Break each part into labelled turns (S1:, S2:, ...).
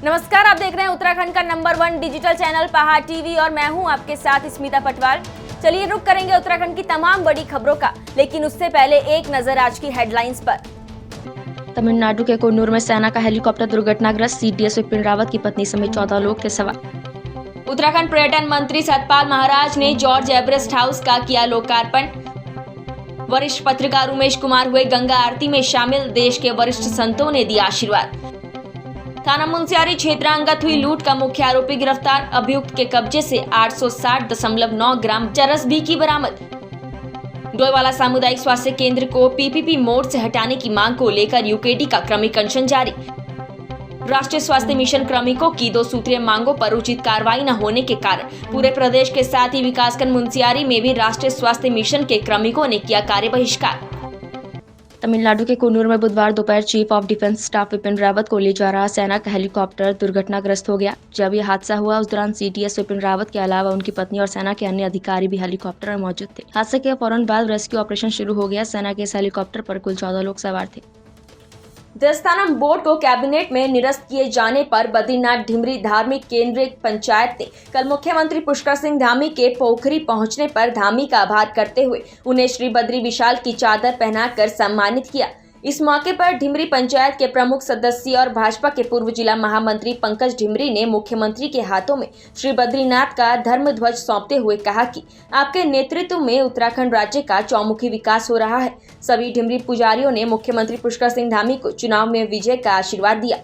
S1: नमस्कार, आप देख रहे हैं उत्तराखंड का नंबर 1 डिजिटल चैनल पहाड़ टीवी और मैं हूं आपके साथ स्मिता पटवाल। चलिए रुक करेंगे उत्तराखंड की तमाम बड़ी खबरों का, लेकिन उससे पहले एक नजर आज की हेडलाइंस पर।
S2: तमिलनाडु के कुन्नूर में सेना का हेलीकॉप्टर दुर्घटनाग्रस्त, सीडीएस विपिन रावत की पत्नी समेत 14 लोग थे सवार।
S1: उत्तराखंड पर्यटन मंत्री सतपाल महाराज ने जॉर्ज एवरेस्ट हाउस का किया लोकार्पण। वरिष्ठ पत्रकार उमेश कुमार हुए गंगा आरती में शामिल, देश के वरिष्ठ संतों ने दिया आशीर्वाद। थाना मुंसियारी क्षेत्रांगत हुई लूट का मुख्य आरोपी गिरफ्तार, अभियुक्त के कब्जे से 860.9 ग्राम चरस भी की बरामद। डोईवाला सामुदायिक स्वास्थ्य केंद्र को पीपीपी मोड से हटाने की मांग को लेकर यूकेडी का क्रमिक अनशन जारी। राष्ट्रीय स्वास्थ्य मिशन क्रमिकों की 2 सूत्रीय मांगों पर उचित कार्रवाई न होने के कारण पूरे प्रदेश के साथ ही विकासखंड मुंसियारी में भी राष्ट्रीय स्वास्थ्य मिशन के क्रमिकों ने किया कार्य बहिष्कार।
S2: तमिलनाडु के कुन्नूर में बुधवार दोपहर chief of defence staff Vipin Rawat को ले जा रहा सेना का हेलीकॉप्टर दुर्घटनाग्रस्त हो गया। जब यह हादसा हुआ उस दौरान सीडीएस विपिन रावत के अलावा उनकी पत्नी और सेना के अन्य अधिकारी भी हेलीकॉप्टर में मौजूद थे। हादसे के फौरन बाद रेस्क्यू ऑपरेशन शुरू हो गया। सेना के इस हेलीकॉप्टर पर कुल 14 लोग सवार थे।
S1: देवस्थानम बोर्ड को कैबिनेट में निरस्त किए जाने पर बद्रीनाथ ढिमरी धार्मिक केंद्रीय पंचायत ने कल मुख्यमंत्री पुष्कर सिंह धामी के पोखरी पहुंचने पर धामी का आभार करते हुए उन्हें श्री बद्री विशाल की चादर पहनाकर सम्मानित किया। इस मौके पर ढिमरी पंचायत के प्रमुख सदस्य और भाजपा के पूर्व जिला महामंत्री पंकज ढिमरी ने मुख्यमंत्री के हाथों में श्री बद्रीनाथ का धर्म ध्वज सौंपते हुए कहा कि आपके नेतृत्व में उत्तराखंड राज्य का चौमुखी विकास हो रहा है। सभी ढिमरी पुजारियों ने मुख्यमंत्री पुष्कर सिंह धामी को चुनाव में विजय का आशीर्वाद दिया।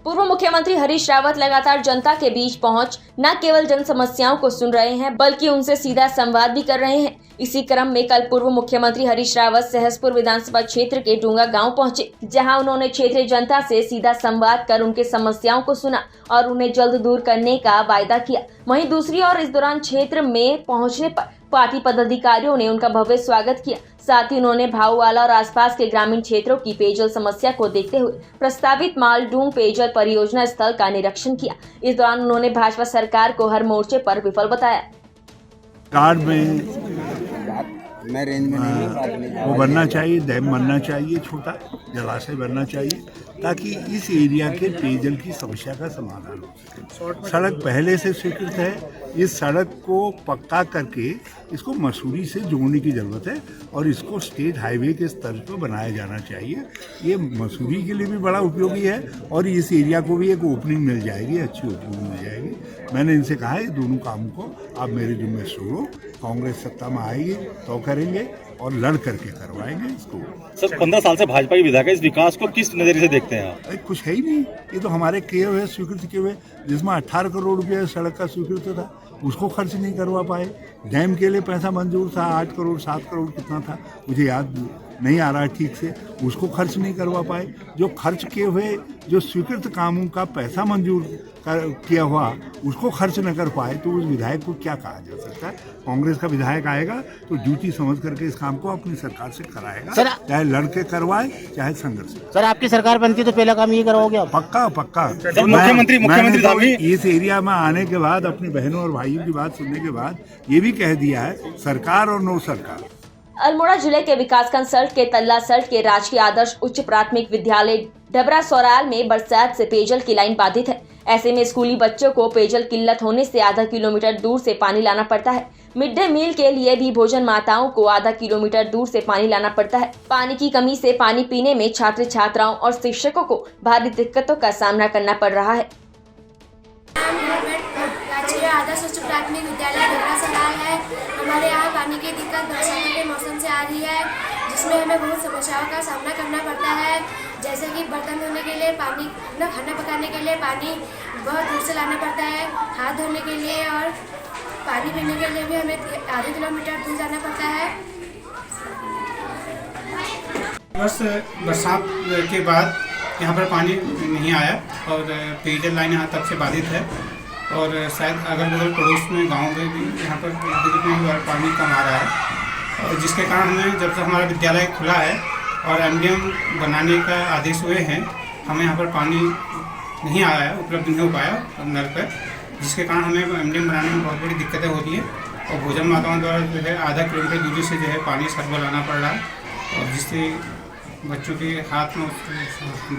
S1: पूर्व मुख्यमंत्री हरीश रावत लगातार जनता के बीच पहुंच न केवल जन समस्याओं को सुन रहे हैं बल्कि उनसे सीधा संवाद भी कर रहे हैं। इसी क्रम में कल पूर्व मुख्यमंत्री हरीश रावत सहसपुर विधानसभा क्षेत्र के डूंगा गांव पहुंचे, जहां उन्होंने क्षेत्रीय जनता से सीधा संवाद कर उनके समस्याओं को सुना और उन्हें जल्द दूर करने का वायदा किया। वहीं दूसरी ओर इस दौरान क्षेत्र में पहुंचने पर पार्टी पदाधिकारियों ने उनका भव्य स्वागत किया। साथ ही उन्होंने भाऊवाला और आसपास के ग्रामीण क्षेत्रों की पेयजल समस्या को देखते हुए प्रस्तावित मालडूंग पेयजल परियोजना स्थल का निरीक्षण किया। इस दौरान उन्होंने भाजपा सरकार को हर मोर्चे पर विफल बताया।
S3: कार्ड में वो बनना चाहिए, डैम बनना चाहिए, छोटा जलाशय बनना चाहिए ताकि इस एरिया के पेयजल की समस्या का समाधान हो सके। सड़क पहले से स्वीकृत है, इस सड़क को पक्का करके इसको मसूरी से जोड़ने की ज़रूरत है और इसको स्टेट हाईवे के स्तर पर बनाया जाना चाहिए। ये मसूरी के लिए भी बड़ा उपयोगी है और इस एरिया को भी एक ओपनिंग मिल जाएगी, अच्छी ओपनिंग मिल जाएगी। मैंने इनसे कहा है दोनों काम को आप मेरे जिम्मे छोड़ो, कांग्रेस सत्ता में आएगी तो करेंगे और लड़ करके करवाएंगे इसको।
S4: सर 15 साल से भाजपा की विधायक इस विकास को किस नजरिए से देखते हैं आप?
S3: कुछ है ही नहीं, ये तो हमारे किए हुए स्वीकृत किए हुए, जिसमें 18 करोड़ रुपया सड़क का स्वीकृत था उसको खर्च नहीं करवा पाए। डैम के लिए पैसा मंजूर था 8 करोड़ 7 करोड़ कितना था मुझे याद नहीं आ रहा ठीक से, उसको खर्च नहीं करवा पाए। जो खर्च किए हुए जो स्वीकृत कामों का पैसा मंजूर किया हुआ उसको खर्च न कर पाए तो उस विधायक को क्या कहा जा सकता है। कांग्रेस का विधायक आएगा तो ड्यूटी समझ करके इस काम को अपनी सरकार से कराएगा, चाहे लड़के करवाए चाहे संघर्ष।
S5: सर आपकी सरकार बनती तो पहला काम ये करवाओगे आप?
S3: पक्का पक्का।
S4: मुख्यमंत्री धामी
S3: इस एरिया में आने के बाद अपनी बहनों और भाइयों की बात सुनने के बाद ये भी कह दिया है सरकार और नो सरकार।
S1: अल्मोड़ा जिले के विकासखंड सल्ट के तल्ला सल्ट के राजकीय आदर्श उच्च प्राथमिक विद्यालय डबरा सौराल में बरसात से पेयजल की लाइन बाधित है। ऐसे में स्कूली बच्चों को पेयजल किल्लत होने से आधा किलोमीटर दूर से पानी लाना पड़ता है। मिड डे मील के लिए भी भोजन माताओं को आधा किलोमीटर दूर से पानी लाना पड़ता है। पानी की कमी से पानी पीने में छात्र छात्राओं और शिक्षकों को भारी दिक्कतों का सामना करना पड़ रहा है।
S6: राजकीय आदर्श उच्च प्राथमिक विद्यालय डबरा सौराल है। हमारे यहाँ पानी की दिक्कत बरसात के मौसम से आ रही है, जिसमें हमें बहुत समस्याओं का सामना करना पड़ता है, जैसे कि बर्तन धोने के लिए पानी, खाना पकाने के लिए पानी बहुत दूर से लाना पड़ता है, हाथ धोने के लिए और पानी पीने के लिए भी हमें आधे किलोमीटर दूर जाना पड़ता है।
S7: बरसात के बाद यहाँ पर पानी नहीं आया और पेयजल लाइन यहाँ तक से बाधित है और शायद अगल बगल पड़ोस में गाँव में भी यहाँ पर पानी कम आ रहा है, और जिसके कारण हमें जब से हमारा विद्यालय खुला है और एमडीएम बनाने का आदेश हुए हैं, हमें यहाँ पर पानी नहीं आया, उपलब्ध नहीं हो पाया नल पर, जिसके कारण हमें एमडीएम बनाने में बहुत बड़ी दिक्कतें होती हैं और भोजन माताओं द्वारा जो है आधा किलोमीटर दूरी से जो है पानी सर्व लाना पड़ रहा है और जिससे बच्चों के हाथ में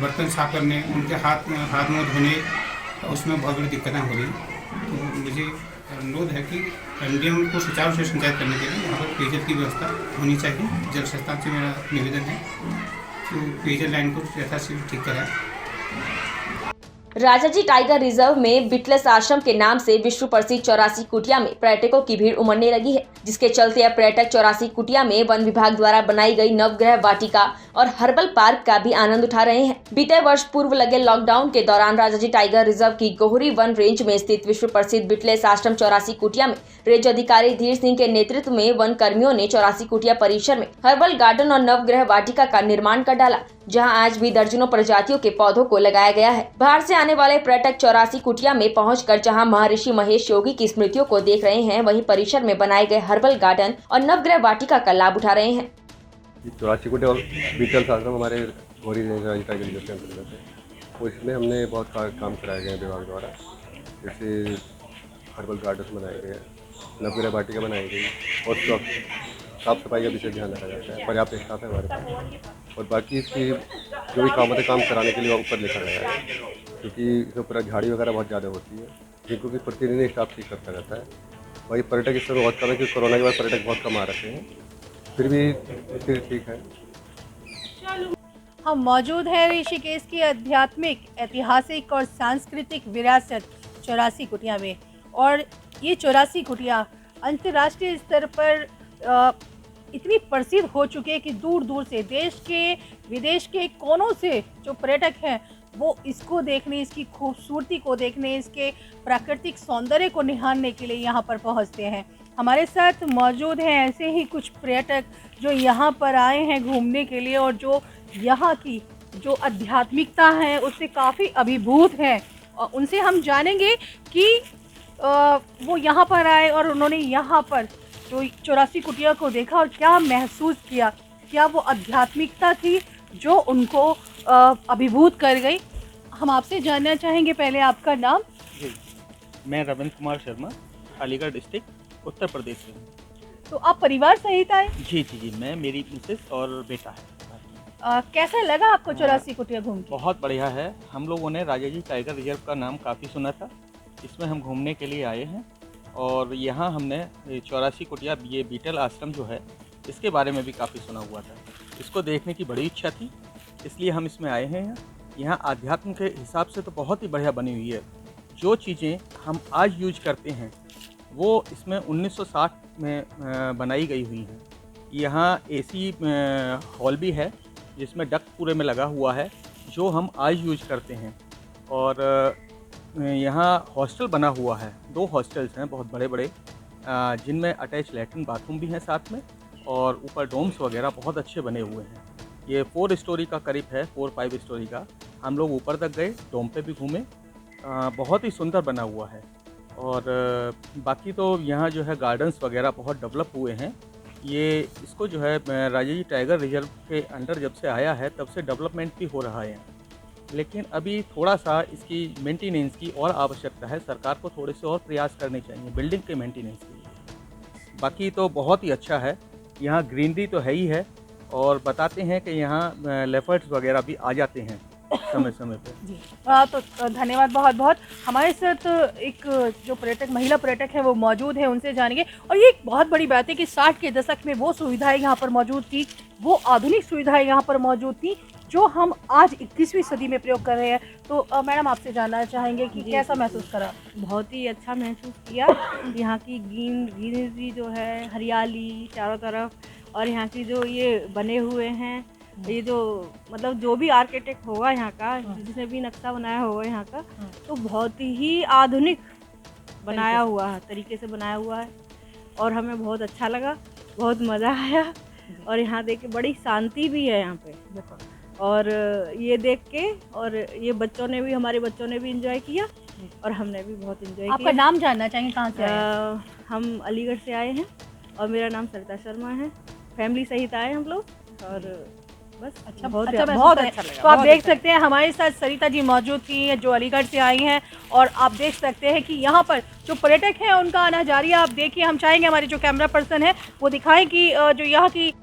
S7: बर्तन साफ करने, उनके हाथ मुँह धोने, उसमें बहुत बड़ी दिक्कतें हो रही। तो मुझे अनुरोध है कि एमडीएम को सुचारू रूप से संचालित करने के लिए यहाँ पर पेयजल की व्यवस्था होनी चाहिए। जल संस्थान से मेरा निवेदन है कि पेयजल लाइन को यथाशीघ्र ठीक कराएं।
S1: राजाजी टाइगर रिजर्व में बिटलेस आश्रम के नाम से विश्व प्रसिद्ध 84 कुटिया में पर्यटकों की भीड़ उमड़ने लगी है, जिसके चलते अब पर्यटक 84 कुटिया में वन विभाग द्वारा बनाई गई नवग्रह वाटिका और हर्बल पार्क का भी आनंद उठा रहे हैं। बीते वर्ष पूर्व लगे लॉकडाउन के दौरान राजाजी टाइगर रिजर्व की गोहरी वन रेंज में स्थित विश्व प्रसिद्ध बिटलेस आश्रम 84 कुटिया में रेंज अधिकारी धीर सिंह के नेतृत्व में वन कर्मियों ने 84 कुटिया परिसर में हर्बल गार्डन और नवग्रह वाटिका का निर्माण कर डाला, जहां आज भी दर्जनों प्रजातियों के पौधों को लगाया गया है। बाहर से आने वाले पर्यटक 84 कुटिया में पहुंचकर जहां महर्षि महेश योगी की स्मृतियों को देख रहे हैं, वहीं परिसर में बनाए गए हर्बल गार्डन और नवग्रह वाटिका का लाभ उठा रहे हैं।
S8: 84 कुटिया और बीटल आश्रम हमारे गोरी रेंज टाइगर रिजर्व के अंतर्गत है। और इसमें हमने बहुत काम कराए गए हैं विभाग द्वारा, जैसे हर्बल गार्डन बनाए गए, नवग्रह वाटिका बनाई गई और साफ सफाई का विशेष ध्यान रखा जाता है। पर्याप्त स्टाफ है हमारे पास और बाकी इसकी जो भी काम होते काम कराने के लिए ऊपर लिखा गया है, क्योंकि इसमें पूरा झाड़ी वगैरह बहुत ज़्यादा होती है, जिनको कि प्रतिदिन स्टाफ ठीक करता रहता है। वही पर्यटक इस समय बहुत कम है, क्योंकि कोरोना के बाद पर्यटक बहुत कम आ रखे हैं, फिर भी स्थिति ठीक है।
S9: हम मौजूद हैं ऋषिकेश की आध्यात्मिक, ऐतिहासिक और सांस्कृतिक विरासत 84 कुटिया में, और ये 84 कुटिया अंतर्राष्ट्रीय स्तर पर इतनी प्रसिद्ध हो चुके हैं कि दूर दूर से, देश के विदेश के कोनों से जो पर्यटक हैं वो इसको देखने, इसकी खूबसूरती को देखने, इसके प्राकृतिक सौंदर्य को निहारने के लिए यहाँ पर पहुँचते हैं। हमारे साथ मौजूद हैं ऐसे ही कुछ पर्यटक जो यहाँ पर आए हैं घूमने के लिए और जो यहाँ की जो आध्यात्मिकता है उससे काफ़ी अभिभूत हैं, और उनसे हम जानेंगे कि वो यहाँ पर आए और उन्होंने यहाँ पर जो 84 कुटिया को देखा और क्या महसूस किया, क्या वो आध्यात्मिकता थी जो उनको अभिभूत कर गई। हम आपसे जानना चाहेंगे पहले आपका नाम।
S10: जी, मैं रविंद्र कुमार शर्मा, अलीगढ़ डिस्ट्रिक्ट, उत्तर प्रदेश से हूँ।
S9: तो आप परिवार सहित आए?
S10: जी जी जी, मैं, मेरी मिसेस और बेटा है।
S9: कैसा लगा आपको 84 कुटिया घूम के?
S10: बहुत बढ़िया है। हम लोगों ने राजाजी टाइगर रिजर्व का नाम काफ़ी सुना था, इसमें हम घूमने के लिए आए हैं और यहाँ हमने 84 कुटिया ये बीटल आश्रम जो है इसके बारे में भी काफ़ी सुना हुआ था। इसको देखने की बड़ी इच्छा थी, इसलिए हम इसमें आए हैं। यहाँ आध्यात्म के हिसाब से तो बहुत ही बढ़िया बनी हुई है। जो चीज़ें हम आज यूज करते हैं वो इसमें 1960 में बनाई गई हुई हैं। यहाँ एसी हॉल भी है जिसमें डक्ट पूरे में लगा हुआ है जो हम आज यूज करते हैं, और यहाँ हॉस्टल बना हुआ है, 2 हॉस्टल्स हैं बहुत बड़े बड़े, जिनमें अटैच लैट्रिन बाथरूम भी हैं साथ में, और ऊपर डोम्स वगैरह बहुत अच्छे बने हुए हैं। ये 4 स्टोरी का करीब है, 4-5 स्टोरी का। हम लोग ऊपर तक गए, डोम पे भी घूमे, बहुत ही सुंदर बना हुआ है। और बाकी तो यहाँ जो है गार्डन्स वगैरह बहुत डेवलप हुए हैं। ये इसको जो है राजाजी टाइगर रिजर्व के अंडर जब से आया है तब से डेवलपमेंट भी हो रहा है, लेकिन अभी थोड़ा सा इसकी मेंटेनेंस की और आवश्यकता है। सरकार को थोड़े से और प्रयास करने चाहिए बिल्डिंग के मेंटेनेंस के लिए। बाकी तो बहुत ही अच्छा है, यहाँ ग्रीनरी तो है ही है, और बताते हैं कि यहाँ लेपर्ड्स वगैरह भी आ जाते हैं समय समय पे।
S9: जी तो धन्यवाद बहुत बहुत। हमारे साथ एक जो पर्यटक, महिला पर्यटक है वो मौजूद है, उनसे जानेंगे। और ये एक बहुत बड़ी बात है कि 60 के दशक में वो सुविधाएं यहाँ पर मौजूद थी, वो आधुनिक सुविधाएं यहाँ पर मौजूद थी जो हम आज 21वीं सदी में प्रयोग कर रहे हैं। तो मैडम आपसे जानना चाहेंगे कि कैसा महसूस करा?
S11: बहुत ही अच्छा महसूस किया। यहाँ की ग्रीनरी जो है, हरियाली चारों तरफ, और यहाँ की जो ये बने हुए हैं, ये जो मतलब जो भी आर्किटेक्ट होगा यहाँ का, जिसने भी नक्शा बनाया होगा यहाँ का, तो बहुत ही आधुनिक बनाया हुआ है, तरीके से बनाया हुआ है, और हमें बहुत अच्छा लगा, बहुत मज़ा आया। और यहाँ देख के बड़ी शांति भी है यहाँ पे, और ये देख के, और ये बच्चों ने भी, हमारे बच्चों ने भी एंजॉय किया और हमने भी बहुत एंजॉय किया।
S9: आपका नाम जानना चाहेंगे, कहाँ से आए?
S11: हम अलीगढ़ से आए हैं और मेरा नाम सरिता शर्मा है। फैमिली सहित आए हम लोग, और बस
S9: अच्छा,
S11: बहुत
S9: अच्छा
S11: लगा।
S9: तो आप देख सकते हैं हमारे साथ सरिता जी मौजूद थी जो अलीगढ़ से आई हैं, और आप देख सकते हैं कि यहाँ पर जो पर्यटक हैं उनका आना जारी है। आप देखिए, हम चाहेंगे हमारे जो कैमरा पर्सन है वो दिखाएं कि जो यहाँ की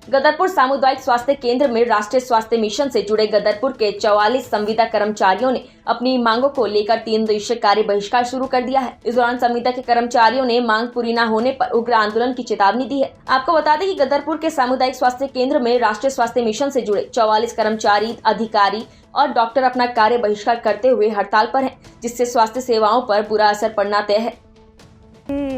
S1: गदरपुर सामुदायिक स्वास्थ्य केंद्र में राष्ट्रीय स्वास्थ्य मिशन से जुड़े गदरपुर के 44 संविदा कर्मचारियों ने अपनी मांगों को लेकर 3 दिवसीय कार्य बहिष्कार शुरू कर दिया है। इस दौरान संविदा के कर्मचारियों ने मांग पूरी न होने पर उग्र आंदोलन की चेतावनी दी है। आपको बता दें कि गदरपुर के सामुदायिक स्वास्थ्य केंद्र में राष्ट्रीय स्वास्थ्य मिशन से जुड़े 44 कर्मचारी, अधिकारी और डॉक्टर अपना कार्य बहिष्कार करते हुए हड़ताल पर हैं, जिससे स्वास्थ्य सेवाओं पर बुरा असर पड़ना तय है।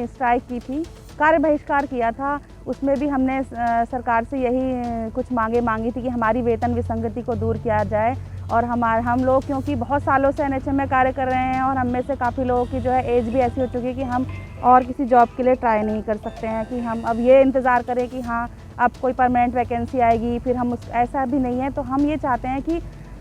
S11: स्ट्राइक की थी, कार्य बहिष्कार किया था, उसमें भी हमने सरकार से यही कुछ मांगी थी कि हमारी वेतन विसंगति को दूर किया जाए। और हम लोग क्योंकि बहुत सालों से एनएचएम में कार्य कर रहे हैं और हम में से काफ़ी लोगों की जो है एज भी ऐसी हो चुकी है कि हम और किसी जॉब के लिए ट्राई नहीं कर सकते हैं कि हम अब ये इंतज़ार करें कि हाँ अब कोई परमानेंट वैकेंसी आएगी, फिर हम ऐसा भी नहीं है। तो हम ये चाहते हैं कि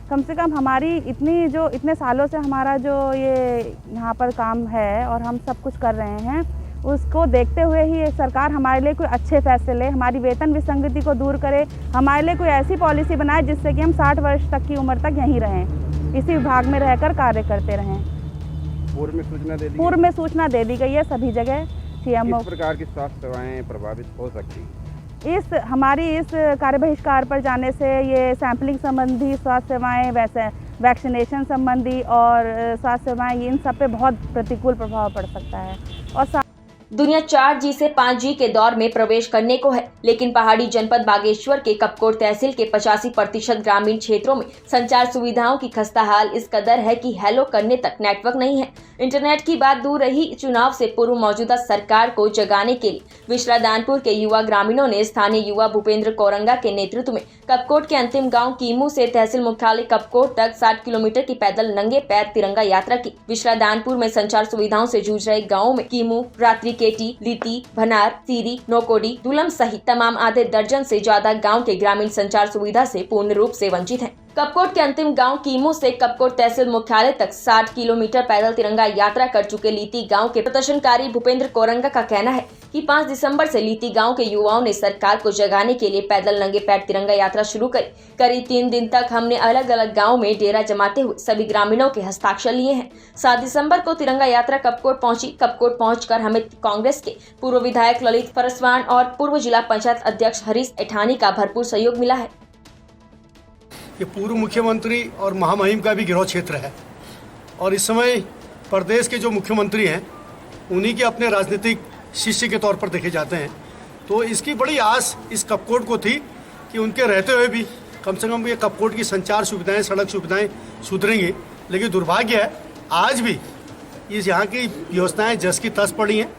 S11: कम से कम हमारी इतने सालों से हमारा जो ये यहाँ पर काम है और हम सब कुछ कर रहे हैं, उसको देखते हुए ही सरकार हमारे लिए कोई अच्छे फैसले ले, हमारी वेतन विसंगति को दूर करे, हमारे लिए कोई ऐसी पॉलिसी बनाए जिससे कि हम 60 वर्ष तक की उम्र तक यहीं रहें, इसी विभाग में रहकर कार्य करते रहें। पूर्व में सूचना दे दी गई है सभी जगह। सीएमओ
S12: किस प्रकार की स्वास्थ्य सेवाएं प्रभावित हो सकती हैं?
S11: हमारी इस कार्य बहिष्कार पर जाने से ये सैंपलिंग संबंधी स्वास्थ्य सेवाएं, वैसे वैक्सीनेशन संबंधी और स्वास्थ्य सेवाएं, इन सब पे बहुत प्रतिकूल प्रभाव पड़ सकता है। और
S1: दुनिया 4G से 5G के दौर में प्रवेश करने को है, लेकिन पहाड़ी जनपद बागेश्वर के कपकोट तहसील के 85% ग्रामीण क्षेत्रों में संचार सुविधाओं की खस्ता हाल इस कदर है कि हेलो करने तक नेटवर्क नहीं है। इंटरनेट की बात दूर रही, चुनाव से पूर्व मौजूदा सरकार को जगाने के लिए विश्रादानपुर के युवा ग्रामीणों ने स्थानीय युवा भूपेंद्र कोरंगा के नेतृत्व में कपकोट के अंतिम गाँव कीमू से तहसील मुख्यालय कपकोट तक 60 किलोमीटर की पैदल नंगे पैर तिरंगा यात्रा की। विश्रादानपुर में संचार सुविधाओं से जूझ रहे गाँवों में कीमू, रात्रि केटी, लीती, भनार, सीरी, नोकोडी, दुलम सहित तमाम आधे दर्जन से ज्यादा गांव के ग्रामीण संचार सुविधा से पूर्ण रूप से वंचित हैं। कपकोट के अंतिम गांव कीमू से कपकोट तहसील मुख्यालय तक 60 किलोमीटर पैदल तिरंगा यात्रा कर चुके लीती गांव के प्रदर्शनकारी भूपेंद्र कोरंगा का कहना है कि 5 दिसंबर से लीती गांव के युवाओं ने सरकार को जगाने के लिए पैदल नंगे पैर तिरंगा यात्रा शुरू करी। करीब 3 दिन तक हमने अलग अलग गाँव में डेरा जमाते हुए सभी ग्रामीणों के हस्ताक्षर लिए हैं। 7 दिसंबर को तिरंगा यात्रा कपकोट पहुंची। कपकोट पहुंचकर हमें कांग्रेस के पूर्व विधायक ललित परसवान और पूर्व जिला पंचायत अध्यक्ष हरीश एठानी का भरपूर सहयोग मिला है।
S13: ये पूर्व मुख्यमंत्री और महामहिम का भी गिरोह क्षेत्र है और इस समय प्रदेश के जो मुख्यमंत्री हैं उन्हीं के अपने राजनीतिक शिष्य के तौर पर देखे जाते हैं। तो इसकी बड़ी आस इस कपकोट को थी कि उनके रहते हुए भी कम से कम ये कपकोट की संचार सुविधाएं, सड़क सुविधाएं सुधरेंगी। लेकिन दुर्भाग्य है आज भी इस यहाँ की व्यवस्थाएं जस की तस पड़ी हैं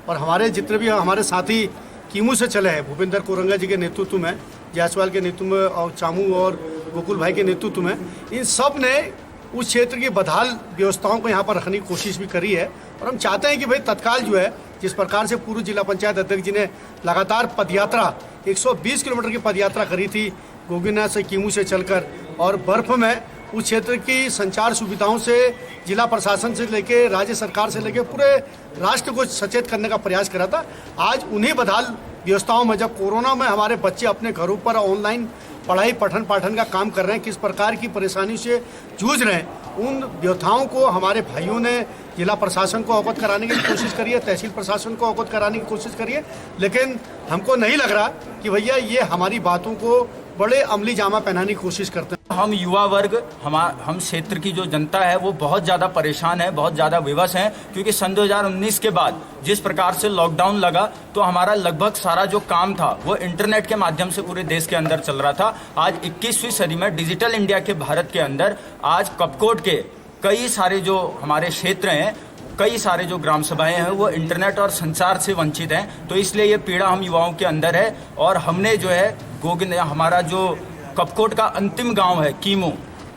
S13: और हमारे जितने भी हमारे साथी कीमू से चले हैं, भूपेंद्र कोरंगा जी के नेतृत्व में, जायसवाल के नेतृत्व में और चामू और गोकुल भाई के नेतृत्व में, इन सब ने उस क्षेत्र की बदहाल व्यवस्थाओं को यहाँ पर रखने की कोशिश भी करी है। और हम चाहते हैं कि भाई तत्काल जो है, जिस प्रकार से पूर्व जिला पंचायत अध्यक्ष जी ने लगातार पदयात्रा 120 किलोमीटर की पदयात्रा करी थी गोगिना से कीमू से चलकर, और बर्फ में उस क्षेत्र की संचार सुविधाओं से जिला प्रशासन से लेके राज्य सरकार से लेके पूरे राष्ट्र को सचेत करने का प्रयास करा था। आज उन्हीं बदहाल व्यवस्थाओं में जब कोरोना में हमारे बच्चे अपने घरों पर ऑनलाइन पढ़ाई पठन पाठन का काम कर रहे हैं, किस प्रकार की परेशानी से जूझ रहे हैं, उन व्यवधाओं को हमारे भाइयों ने जिला प्रशासन को अवगत कराने की कोशिश करी है, तहसील प्रशासन को अवगत कराने की कोशिश करी है। लेकिन हमको नहीं लग रहा कि भैया ये हमारी बातों को बड़े अमली जामा पहनाने की कोशिश करते हैं।
S14: हम युवा वर्ग, हम क्षेत्र की जो जनता है वो बहुत ज़्यादा परेशान है, बहुत ज़्यादा विवश है, क्योंकि सन 2019 के बाद जिस प्रकार से लॉकडाउन लगा तो हमारा लगभग सारा जो काम था वो इंटरनेट के माध्यम से पूरे देश के अंदर चल रहा था। आज 21वीं सदी में डिजिटल इंडिया के भारत के अंदर आज कपकोट के कई सारे जो हमारे क्षेत्र हैं, कई सारे जो ग्राम सभाएं हैं वो इंटरनेट और संचार से वंचित हैं। तो इसलिए ये पीड़ा हम युवाओं के अंदर है और हमने जो है हमारा जो कपकोट का अंतिम गांव है कीमू,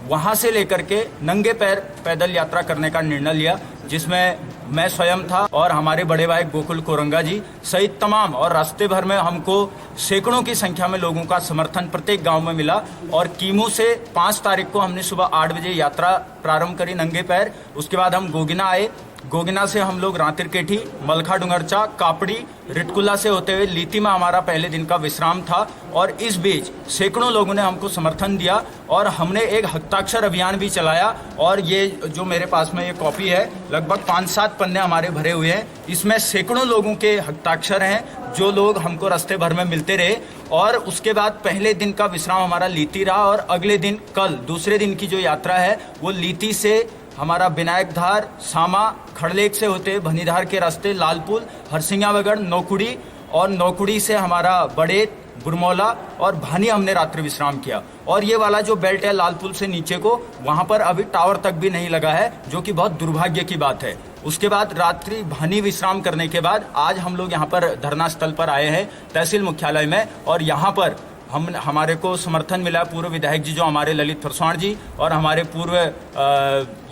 S14: वहां से लेकर के नंगे पैर पैदल यात्रा करने का निर्णय लिया, जिसमें मैं स्वयं था और हमारे बड़े भाई गोकुल कोरंगा जी सहित तमाम, और रास्ते भर में हमको सैकड़ों की संख्या में लोगों का समर्थन प्रत्येक गांव में मिला। और कीमू से 5 तारीख को हमने सुबह 8 बजे यात्रा प्रारंभ करी नंगे पैर। उसके बाद हम गोगिना आए, गोगिना से हम लोग रातिरकेठी, मलखा डुंगरचा, कापड़ी, रिटकुला से होते हुए लीती में हमारा पहले दिन का विश्राम था। और इस बीच सैकड़ों लोगों ने हमको समर्थन दिया और हमने एक हस्ताक्षर अभियान भी चलाया। और ये जो मेरे पास में ये कॉपी है, लगभग 5-7 पन्ने हमारे भरे हुए हैं, इसमें सैकड़ों लोगों के हस्ताक्षर हैं जो लोग हमको रास्ते भर में मिलते रहे। और उसके बाद पहले दिन का विश्राम हमारा लीती रहा और अगले दिन कल दूसरे दिन की जो यात्रा है वो लीती से हमारा विनायक धार, सामा, खड़लेक से होते भनीधार के रास्ते लालपुल, हरसिंगावगढ़, नौकुड़ी और नौकुड़ी से हमारा बड़ेत, बुरमौला और भानी हमने रात्रि विश्राम किया। और ये वाला जो बेल्ट है लालपुल से नीचे को, वहाँ पर अभी टावर तक भी नहीं लगा है, जो कि बहुत दुर्भाग्य की बात है। उसके बाद रात्रि भानी विश्राम करने के बाद आज हम लोग यहाँ पर धरना स्थल पर आए हैं तहसील मुख्यालय में। और यहाँ पर हमारे को समर्थन मिला पूर्व विधायक जी जो हमारे ललित फरसाण जी और हमारे पूर्व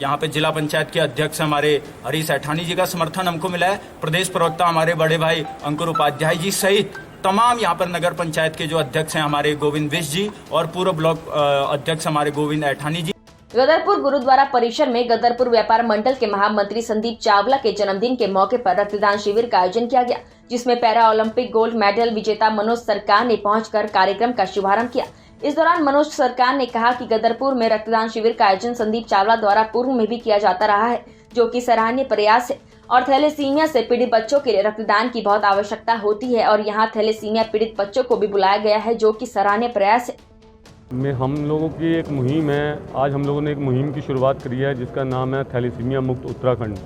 S14: यहाँ पे जिला पंचायत के अध्यक्ष हमारे हरीश ऐठानी जी का समर्थन हमको मिला है। प्रदेश प्रवक्ता हमारे बड़े भाई अंकुर उपाध्याय जी सहित तमाम यहाँ पर नगर पंचायत के जो अध्यक्ष हैं हमारे गोविंद बिष्ट जी और पूर्व ब्लॉक अध्यक्ष हमारे गोविंद ऐठानी जी।
S1: गदरपुर गुरुद्वारा परिसर में गदरपुर व्यापार मंडल के महामंत्री संदीप चावला के जन्मदिन के मौके पर रक्तदान शिविर का आयोजन किया गया, जिसमें पैरा ओलंपिक गोल्ड मेडल विजेता मनोज सरकार ने पहुंचकर कार्यक्रम का शुभारंभ किया। इस दौरान मनोज सरकार ने कहा कि गदरपुर में रक्तदान शिविर का आयोजन संदीप चावला द्वारा पूर्व में भी किया जाता रहा है, जो कि सराहनीय प्रयास है और थैलेसीमिया से पीड़ित बच्चों के लिए रक्तदान की बहुत आवश्यकता होती है और यहाँ थैलेसीमिया पीड़ित बच्चों को भी बुलाया गया है, जो कि सराहनीय प्रयास है।
S15: में हम लोगों की एक मुहिम है। आज हम लोगों ने एक मुहिम की शुरुआत करी है जिसका नाम है थैलेसीमिया मुक्त उत्तराखंड।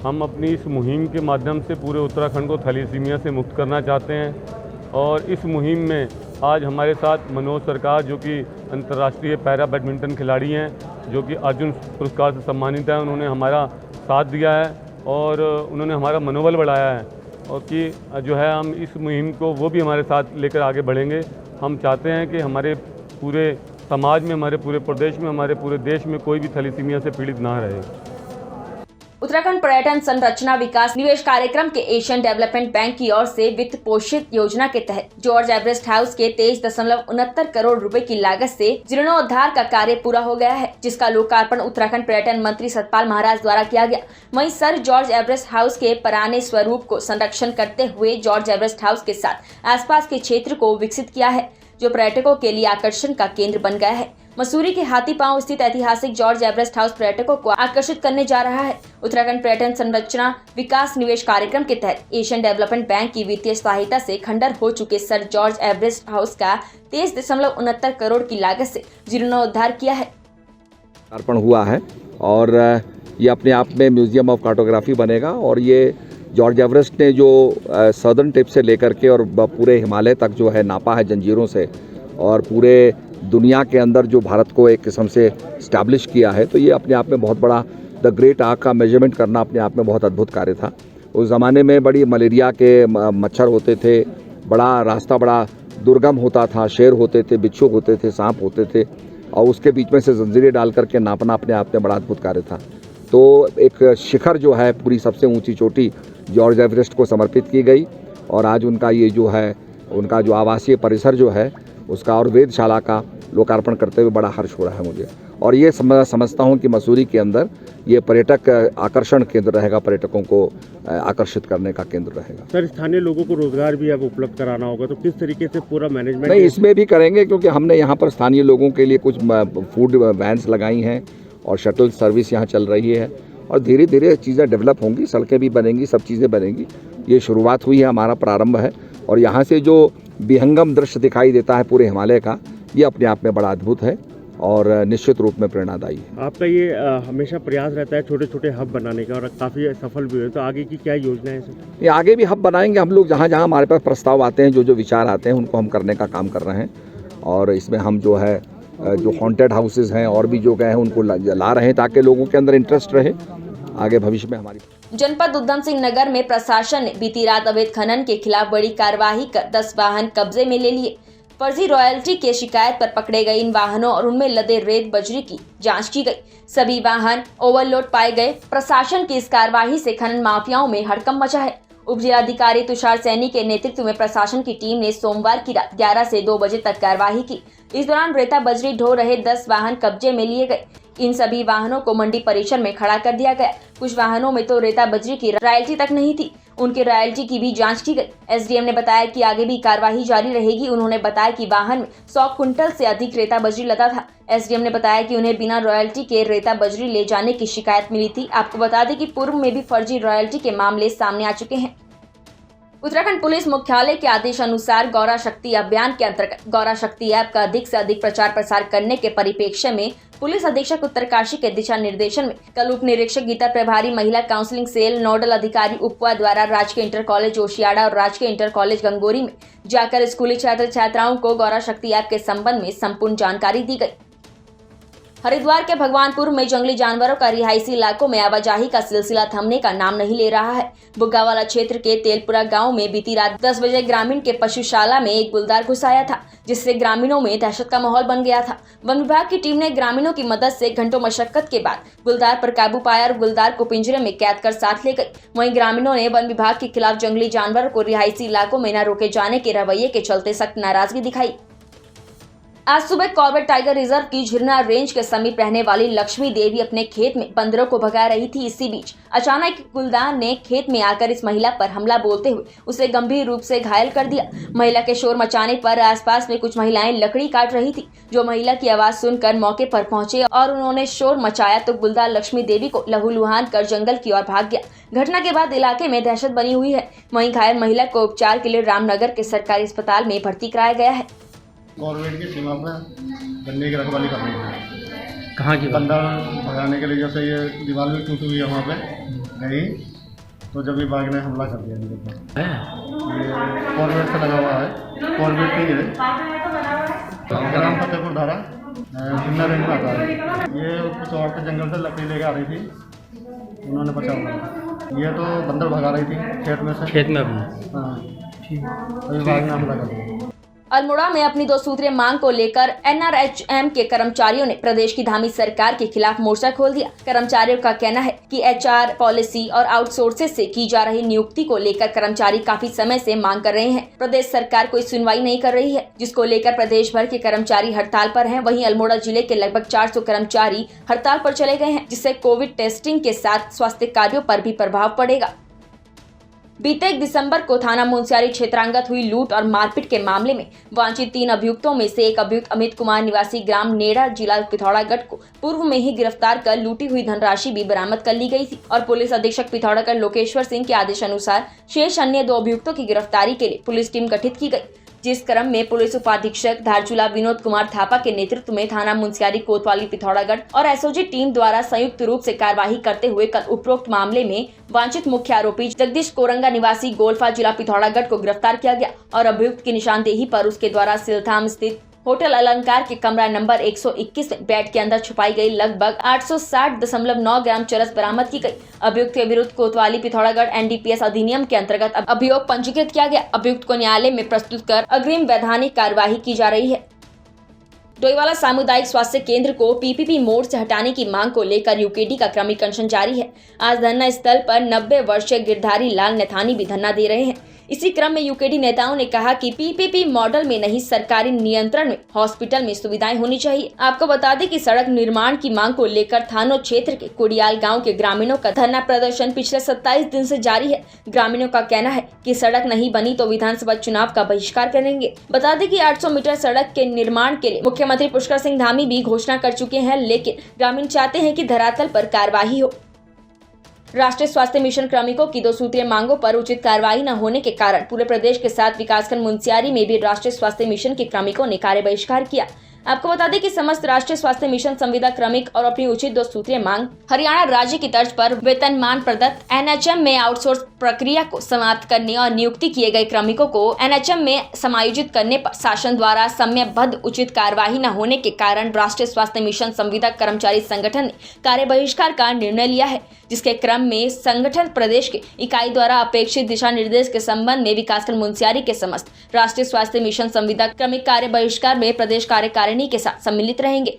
S15: हम अपनी इस मुहिम के माध्यम से पूरे उत्तराखंड को थैलेसीमिया से मुक्त करना चाहते हैं और इस मुहिम में आज हमारे साथ मनोज सरकार जो कि अंतर्राष्ट्रीय पैरा बैडमिंटन खिलाड़ी हैं, जो कि अर्जुन पुरस्कार से सम्मानित हैं, उन्होंने हमारा साथ दिया है और उन्होंने हमारा मनोबल बढ़ाया है और कि जो है हम इस मुहिम को वो भी हमारे साथ लेकर आगे बढ़ेंगे। हम चाहते हैं कि हमारे पूरे समाज में, हमारे पूरे प्रदेश में, हमारे पूरे देश में कोई भी थैलेसीमिया से पीड़ित ना रहे।
S1: उत्तराखंड पर्यटन संरचना विकास निवेश कार्यक्रम के एशियन डेवलपमेंट बैंक की ओर से वित्त पोषित योजना के तहत जॉर्ज एवरेस्ट हाउस के 23.69 करोड़ रुपए की लागत से जीर्णोद्धार का कार्य पूरा हो गया है, जिसका लोकार्पण उत्तराखंड पर्यटन मंत्री सतपाल महाराज द्वारा किया गया। वहीं सर जॉर्ज एवरेस्ट हाउस के पुराने स्वरूप को संरक्षण करते हुए जॉर्ज एवरेस्ट हाउस के साथ आसपास के क्षेत्र को विकसित किया है, जो पर्यटकों के लिए आकर्षण का केंद्र बन गया है। मसूरी के हाथीपांव स्थित ऐतिहासिक जॉर्ज एवरेस्ट हाउस पर्यटकों को आकर्षित करने जा रहा है। उत्तराखंड पर्यटन संरचना विकास निवेश कार्यक्रम के तहत एशियन डेवलपमेंट बैंक की वित्तीय सहायता से खंडर हो चुके सर जॉर्ज एवरेस्ट हाउस का 23.69 करोड़ की लागत से जीर्णोद्धार किया है।
S16: अर्पण हुआ है और ये अपने आप में म्यूजियम ऑफ कार्टोग्राफी बनेगा और ये जॉर्ज एवरेस्ट ने जो सदर्न टिप से लेकर के और पूरे हिमालय तक जो है नापा है जंजीरों से और पूरे दुनिया के अंदर जो भारत को एक किस्म से इस्टेब्लिश किया है, तो ये अपने आप में बहुत बड़ा द ग्रेट आर्क का मेजरमेंट करना अपने आप में बहुत अद्भुत कार्य था। उस ज़माने में बड़ी मलेरिया के मच्छर होते थे, बड़ा रास्ता बड़ा दुर्गम होता था, शेर होते थे, बिच्छू होते थे, सांप होते थे और उसके बीच में से जंजीरें डाल करके नापना अपने आप में बड़ा अद्भुत कार्य था। तो एक शिखर जो है पूरी सबसे ऊंची चोटी जॉर्ज एवरेस्ट को समर्पित की गई और आज उनका ये जो है उनका जो आवासीय परिसर जो है उसका और वेधशाला का लोकार्पण करते हुए बड़ा हर्ष हो रहा है मुझे। और ये समझता हूँ कि मसूरी के अंदर ये पर्यटक आकर्षण केंद्र रहेगा, पर्यटकों को आकर्षित करने का केंद्र रहेगा।
S15: सर, स्थानीय लोगों को रोजगार भी अब उपलब्ध कराना होगा, तो किस तरीके से पूरा मैनेजमेंट?
S16: नहीं, इसमें भी करेंगे क्योंकि हमने यहाँ पर स्थानीय लोगों के लिए कुछ फूड वैन्स लगाई हैं और शटल सर्विस यहाँ चल रही है और धीरे धीरे चीज़ें डेवलप होंगी, सड़कें भी बनेंगी, सब चीज़ें बनेंगी। ये शुरुआत हुई है, हमारा प्रारंभ है और यहाँ से जो विहंगम दृश्य दिखाई देता है पूरे हिमालय का, ये अपने आप में बड़ा अद्भुत है और निश्चित रूप में प्रेरणादायी है।
S15: आपका ये हमेशा प्रयास रहता है छोटे छोटे हब बनाने का और काफ़ी सफल भी हुए, तो आगे की क्या योजना है सर?
S16: ये आगे भी हब बनाएंगे हम लोग, जहाँ जहाँ हमारे पास प्रस्ताव आते हैं, जो जो विचार आते हैं उनको हम करने का काम कर रहे हैं और इसमें हम जो है जो हॉन्टेड हाउसेज हैं और भी जो गए हैं उनको ला रहे हैं ताकि लोगों के अंदर इंटरेस्ट रहे आगे भविष्य में हमारी।
S1: जनपद उधम सिंह नगर में प्रशासन ने बीती रात अवैध खनन के खिलाफ बड़ी कार्रवाई कर 10 वाहन कब्जे में ले लिए। फर्जी रॉयल्टी के शिकायत पर पकड़े गए इन वाहनों और उनमें लदे रेत बजरी की जांच की गई। सभी वाहन ओवरलोड पाए गए। प्रशासन की इस कार्रवाई से खनन माफियाओं में हड़कंप मचा है। उप जिलाधिकारी तुषार सैनी के नेतृत्व में प्रशासन की टीम ने सोमवार की रात 11 से 2 बजे तक कार्रवाई की। इस दौरान रेता बजरी ढो रहे 10 वाहन कब्जे में लिए गए। इन सभी वाहनों को मंडी परिसर में खड़ा कर दिया गया। कुछ वाहनों में तो रेता बजरी की रॉयल्टी तक नहीं थी, उनके रॉयल्टी की भी जांच की गई। एसडीएम ने बताया कि आगे भी कार्रवाई जारी रहेगी। उन्होंने बताया कि वाहन में 100 कुंटल से अधिक रेता बजरी लदा था। एसडीएम ने बताया कि उन्हें बिना रॉयल्टी के रेता बजरी ले जाने की शिकायत मिली थी। आपको बता दें कि पूर्व में भी फर्जी रॉयल्टी के मामले सामने आ चुके हैं। उत्तराखंड पुलिस मुख्यालय के आदेश अनुसार गौरा शक्ति अभियान के अंतर्गत गौरा शक्ति ऐप का अधिक से अधिक प्रचार प्रसार करने के परिप्रेक्ष्य में पुलिस अधीक्षक उत्तरकाशी के दिशा निर्देशन में कल उप निरीक्षक गीता प्रभारी महिला काउंसलिंग सेल नोडल अधिकारी उपवा द्वारा राजकीय इंटर कॉलेज जोशियाड़ा और राजकीय इंटर कॉलेज गंगोरी में जाकर स्कूली छात्र छात्राओं को गौरा शक्ति ऐप के संबंध में संपूर्ण जानकारी दी गई। हरिद्वार के भगवानपुर में जंगली जानवरों का रिहायशी इलाकों में आवाजाही का सिलसिला थमने का नाम नहीं ले रहा है। बुग्गावाला क्षेत्र के तेलपुरा गांव में बीती रात 10 बजे ग्रामीण के पशुशाला में एक गुलदार घुस आया था, जिससे ग्रामीणों में दहशत का माहौल बन गया था। वन विभाग की टीम ने ग्रामीणों की मदद से घंटों मशक्कत के बाद गुलदार पर काबू पाया और गुलदार को पिंजरे में कैद कर साथ ले गई। वहीं ग्रामीणों ने वन विभाग के खिलाफ जंगली जानवरों को रिहायशी इलाकों में न रोके जाने के रवैये के चलते सख्त नाराजगी दिखाई। आज सुबह कॉर्बेट टाइगर रिजर्व की झिरना रेंज के समीप रहने वाली लक्ष्मी देवी अपने खेत में बंदरों को भगा रही थी। इसी बीच अचानक गुलदार ने खेत में आकर इस महिला पर हमला बोलते हुए उसे गंभीर रूप से घायल कर दिया। महिला के शोर मचाने पर आसपास में कुछ महिलाएं लकड़ी काट रही थी, जो महिला की आवाज सुनकर मौके पर पहुंचे और उन्होंने शोर मचाया तो गुलदार लक्ष्मी देवी को लहूलुहान कर जंगल की ओर भाग गया। घटना के बाद इलाके में दहशत बनी हुई है। वहीं घायल महिला को उपचार के लिए रामनगर के सरकारी अस्पताल में भर्ती कराया गया है।
S17: गवर्नमेंट की सीमा पर गन्ने की रखवाली कर रही है।
S5: कहाँ की
S17: बंदर भगाने के लिए, जैसे ये दीवार भी टूटी हुई है वहाँ पे गई, तो जब ये बाघ ने हमला कर दिया इनके ऊपर। ये कॉर्बेट से लगा हुआ है, कॉर्बेट की है, ग्राम फतेहपुर धारा झिरना रेंज में आता है। ये कुछ और के जंगल से लकड़ी लेके आ रही थी, उन्होंने बचाव। ये तो बंदर भगा रही थी खेत में से।
S5: खेत में
S17: हाँ ठीक, बाघ ने हमला कर दिया।
S1: अल्मोड़ा में अपनी 2 सूत्रीय मांग को लेकर NRHM के कर्मचारियों ने प्रदेश की धामी सरकार के खिलाफ मोर्चा खोल दिया। कर्मचारियों का कहना है कि HR पॉलिसी और आउटसोर्सेज से की जा रही नियुक्ति को लेकर कर्मचारी काफी समय से मांग कर रहे हैं। प्रदेश सरकार कोई सुनवाई नहीं कर रही है, जिसको लेकर प्रदेश भर के कर्मचारी हड़ताल पर हैं। वहीं अल्मोड़ा जिले के लगभग 400 कर्मचारी हड़ताल पर चले गए हैं, जिससे कोविड टेस्टिंग के साथ स्वास्थ्य कार्यों पर भी प्रभाव पड़ेगा। बीते 1 दिसंबर को थाना मुंसियारी क्षेत्रांगत हुई लूट और मारपीट के मामले में वांछित 3 अभियुक्तों में से एक अभियुक्त अमित कुमार निवासी ग्राम नेड़ा जिला पिथौरागढ़ को पूर्व में ही गिरफ्तार कर लूटी हुई धनराशि भी बरामद कर ली गई थी और पुलिस अधीक्षक पिथौरागढ़ लोकेश्वर सिंह के आदेश अनुसार शेष अन्य 2 अभियुक्तों की गिरफ्तारी के लिए पुलिस टीम गठित की गई, जिस क्रम में पुलिस उपाधीक्षक धारचूला विनोद कुमार थापा के नेतृत्व में थाना मुंसियारी कोतवाली पिथौरागढ़ और SOG टीम द्वारा संयुक्त रूप से कार्यवाही करते हुए कल उपरोक्त मामले में वांछित मुख्य आरोपी जगदीश कोरंगा निवासी गोल्फा जिला पिथौरागढ़ को गिरफ्तार किया गया और अभियुक्त की निशानदेही पर उसके द्वारा सिलथाम स्थित होटल अलंकार के कमरा नंबर 121 में बेड के अंदर छुपाई गई लगभग 860.9 ग्राम चरस बरामद की गई। अभियुक्त के विरुद्ध कोतवाली पिथौरागढ़ NDPS अधिनियम के अंतर्गत अभियोग पंजीकृत किया गया। अभियुक्त को न्यायालय में प्रस्तुत कर अग्रिम वैधानिक कार्यवाही की जा रही है। डोईवाला सामुदायिक स्वास्थ्य केंद्र को PPP मोड से हटाने की मांग को लेकर UKD का क्रमिक अनशन जारी है। आज धरना स्थल पर 90 वर्षीय गिरधारी लाल नैथानी भी धरना दे रहे हैं। इसी क्रम में UKD नेताओं ने कहा कि PPP मॉडल में नहीं, सरकारी नियंत्रण में हॉस्पिटल में सुविधाएं होनी चाहिए। आपको बता दें कि सड़क निर्माण की मांग को लेकर थानों क्षेत्र के कुड़ियाल गांव के ग्रामीणों का धरना प्रदर्शन पिछले 27 दिन से जारी है। ग्रामीणों का कहना है कि सड़क नहीं बनी तो विधानसभा चुनाव का बहिष्कार करेंगे। बता दें कि 800 मीटर सड़क के निर्माण के लिए मुख्यमंत्री पुष्कर सिंह धामी भी घोषणा कर चुके हैं, लेकिन ग्रामीण चाहते हैं कि धरातल पर कार्यवाही हो। राष्ट्रीय स्वास्थ्य मिशन क्रमिकों की 2 सूत्रीय मांगों पर उचित कार्रवाई न होने के कारण पूरे प्रदेश के साथ विकासखंड मुंसियारी में भी राष्ट्रीय स्वास्थ्य मिशन के क्रमिकों ने कार्य बहिष्कार किया। आपको बता दें कि समस्त राष्ट्रीय स्वास्थ्य मिशन संविदा क्रमिक और अपनी उचित 2 सूत्रीय मांग हरियाणा राज्य की तर्ज पर वेतनमान प्रदत्त NHM में आउटसोर्स प्रक्रिया को समाप्त करने और नियुक्ति किए गए क्रमिकों को NHM में समायोजित करने पर शासन द्वारा समयबद्ध उचित कार्यवाही न होने के कारण राष्ट्रीय स्वास्थ्य मिशन संविदा कर्मचारी संगठन ने कार्य बहिष्कार का निर्णय लिया है, जिसके क्रम में संगठन प्रदेश के इकाई द्वारा अपेक्षित दिशा निर्देश के संबंध में विकासखंड मुंसियारी के समस्त राष्ट्रीय स्वास्थ्य मिशन संविदा क्रमिक कार्य बहिष्कार में प्रदेश कार्यकारिणी के साथ सम्मिलित रहेंगे।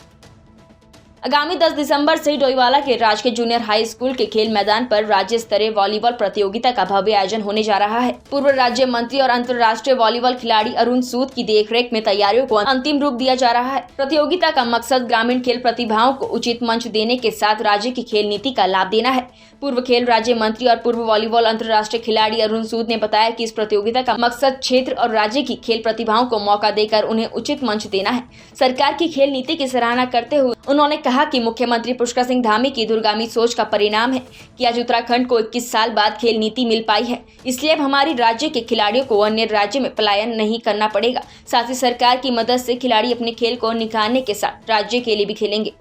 S1: आगामी 10 दिसंबर से डोईवाला के राजकीय जूनियर हाई स्कूल के खेल मैदान पर राज्य स्तरीय वॉलीबॉल प्रतियोगिता का भव्य आयोजन होने जा रहा है। पूर्व राज्य मंत्री और अंतर्राष्ट्रीय वॉलीबॉल खिलाड़ी अरुण सूद की देखरेख में तैयारियों को अंतिम रूप दिया जा रहा है। प्रतियोगिता का मकसद ग्रामीण खेल प्रतिभाओं को उचित मंच देने के साथ राज्य की खेल नीति का लाभ देना है। पूर्व खेल राज्य मंत्री और पूर्व वॉलीबॉल अंतर्राष्ट्रीय खिलाड़ी अरुण सूद ने बताया कि इस प्रतियोगिता का मकसद क्षेत्र और राज्य की खेल प्रतिभाओं को मौका देकर उन्हें उचित मंच देना है। सरकार की खेल नीति की सराहना करते हुए उन्होंने कहा कहा कि मुख्यमंत्री पुष्कर सिंह धामी की दूरगामी सोच का परिणाम है कि आज उत्तराखंड को 21 साल बाद खेल नीति मिल पाई है। इसलिए अब हमारी राज्य के खिलाड़ियों को अन्य राज्य में पलायन नहीं करना पड़ेगा। साथ ही सरकार की मदद से खिलाड़ी अपने खेल को निखारने के साथ राज्य के लिए भी खेलेंगे।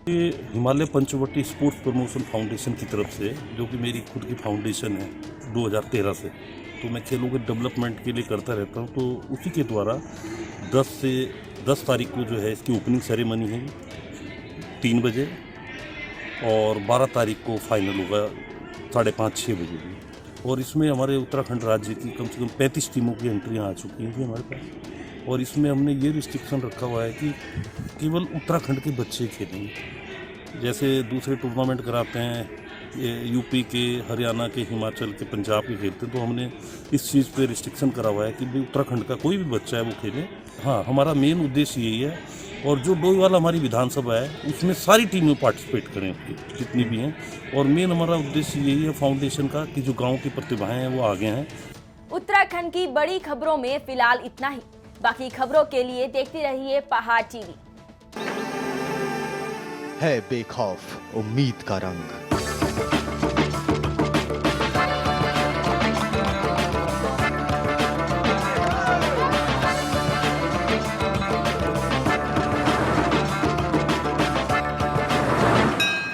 S18: Himalaya Panchavati sports promotion foundation की तरफ से, जो कि मेरी खुद की फाउंडेशन है 2013 से, तो मैं खेलों के डेवलपमेंट के लिए करता रहता हूँ। तो उसी के द्वारा 10 तारीख को जो है इसकी ओपनिंग सेरेमनी है 3 बजे और 12 तारीख को फाइनल होगा 5:30-6 बजे। और इसमें हमारे उत्तराखंड राज्य की कम से कम 35 टीमों की एंट्रियाँ आ चुकी हैं हमारे पास। और इसमें हमने ये रिस्ट्रिक्शन रखा हुआ है कि केवल उत्तराखंड के बच्चे खेलेंगे। जैसे दूसरे टूर्नामेंट कराते हैं यूपी के, हरियाणा के, हिमाचल के, पंजाब के खेलते हैं, तो हमने इस चीज़ पे रिस्ट्रिक्शन करा हुआ है कि भाई उत्तराखंड का कोई भी बच्चा है वो खेले। हाँ, हमारा मेन उद्देश्य यही है। और जो डोईवाल हमारी विधानसभा है उसमें सारी टीमें पार्टिसिपेट करें, जितनी भी हैं। और मेन हमारा उद्देश्य यही है फाउंडेशन का कि जो गाँव की प्रतिभाएँ हैं वो आगे हैं।
S1: उत्तराखंड की बड़ी खबरों में फिलहाल इतना ही। बाकी खबरों के लिए देखते रहिए पहाड़ टीवी।
S19: है बेखौफ उम्मीद का रंग।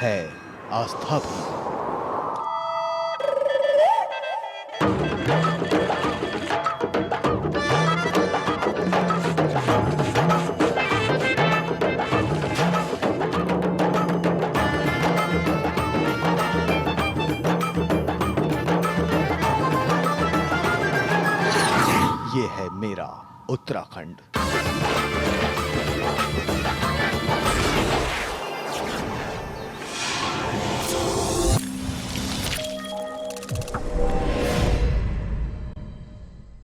S19: है आस्था भी। ये है मेरा उत्तराखंड।